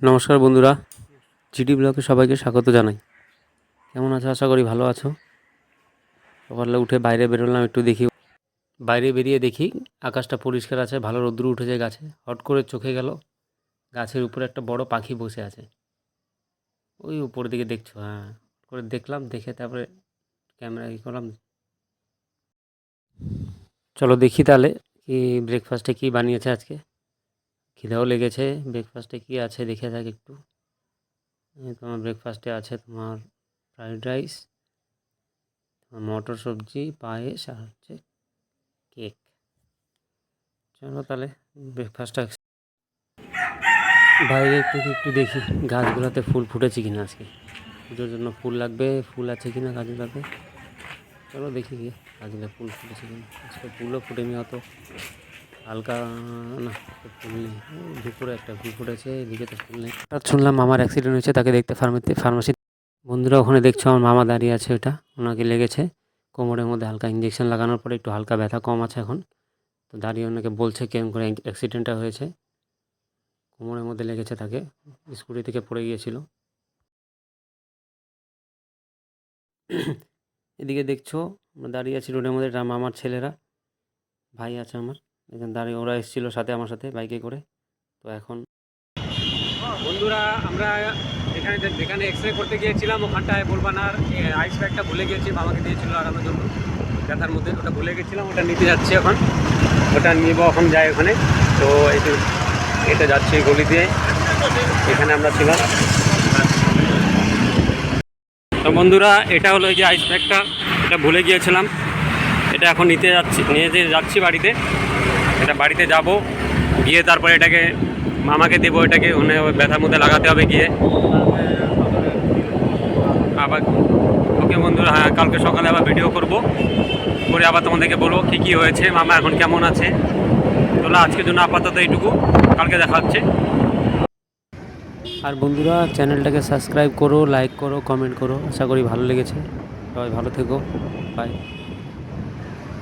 নমস্কার বন্ধুরা, জিডি ব্লগে সবাইকে স্বাগত জানাই। কেমন আছো? আশা করি ভালো আছো। সকালে উঠে বাইরে বেরোলাম, একটু দেখি। বাইরে বেরিয়ে দেখি আকাশটা পরিষ্কার আছে, ভালো রোদ্দুর উঠেছে গাছে। হট করে চোখে গেল গাছের উপরে একটা বড় পাখি বসে আছে। ওই উপরের দিকে দেখছো? হ্যাঁ, করে দেখলাম, দেখে তারপরে ক্যামেরা করলাম। চলো দেখি তাহলে কি ব্রেকফাস্টে কি বানিয়েছে আজকে। খিদেও লেগেছে, ব্রেকফাস্টে কি আছে দেখে থাক একটু। তোমার ব্রেকফাস্টে আছে তোমার ফ্রাইড রাইস, মটর সবজি, পায়েস আর হচ্ছে কেক। চলো তাহলে ব্রেকফাস্টটা বাইরে একটু একটু দেখি গাছগুলোতে ফুল ফুটেছে কিনা। আজকে পুজোর জন্য ফুল লাগবে, ফুল আছে কিনা গাছগুলোতে। চলো দেখি গিয়ে গাছগুলো ফুল ফুটেছে কিনা। আজকে ফুলও ফুটেনি অত, হালকা না ফুল নেই। দুপুরে একটা ফুল ফুটেছে, এদিকে তো ফুল নেই। শুনলাম মামার অ্যাক্সিডেন্ট হয়েছে, তাকে দেখতে ফার্মাসি। বন্ধুরা ওখানে দেখছো আমার মামা দাঁড়িয়ে আছে, ওটা ওনাকে লেগেছে কোমরের মধ্যে হালকা ইঞ্জেকশন লাগানোর পরে একটু হালকা ব্যথা কম আছে এখন। তো দাঁড়িয়ে ওনাকে বলছে কেমন করে অ্যাক্সিডেন্টটা হয়েছে। কোমরের মধ্যে লেগেছে, তাকে স্কুটি থেকে পড়ে গিয়েছিল। এদিকে দেখছো আমরা দাঁড়িয়ে আছি রোডের মধ্যে, মামার ছেলেরা, ভাই আছে আমার, এখানে দাঁড়িয়ে ওরা এসেছিলো সাথে আমার সাথে বাইকে করে। তো এখন বন্ধুরা আমরা এখানে যেখানে এক্স রে করতে গিয়েছিলাম ওখানটায় বলবানার আইস ব্যাগটা ভুলে গিয়েছি, মামাকে দিয়েছিল লাগানোর জন্য ব্যথার মধ্যে, ওটা ভুলে গেছিলাম, ওটা নিতে যাচ্ছি এখন। ওটা নিব, এখন যাই ওখানে। তো এটা যাচ্ছি গলি দিয়ে, এখানে আমরা ছিলাম। তো বন্ধুরা এটা হলো এই যে আইস ব্যাগটা, এটা ভুলে গিয়েছিলাম, এটা এখন নিয়ে যাচ্ছি বাড়িতে। এটা বাড়িতে যাব, গিয়ে তারপরে এটাকে মামাকে দেবো, এটাকে ওখানে ব্যথার মধ্যে লাগাতে হবে গিয়ে আবার। ওকে বন্ধুরা, হ্যাঁ কালকে সকালে আবার ভিডিও করে আবার তোমাদেরকে বলবো কী হয়েছে, মামা এখন কেমন আছে। চলো আজকের জন্য আপাতত এইটুকু, কালকে দেখা হচ্ছে। আর বন্ধুরা চ্যানেলটাকে সাবস্ক্রাইব করো, লাইক করো, কমেন্ট করো, আশা করি ভালো লেগেছে। সবাই ভালো থেকো, বাই।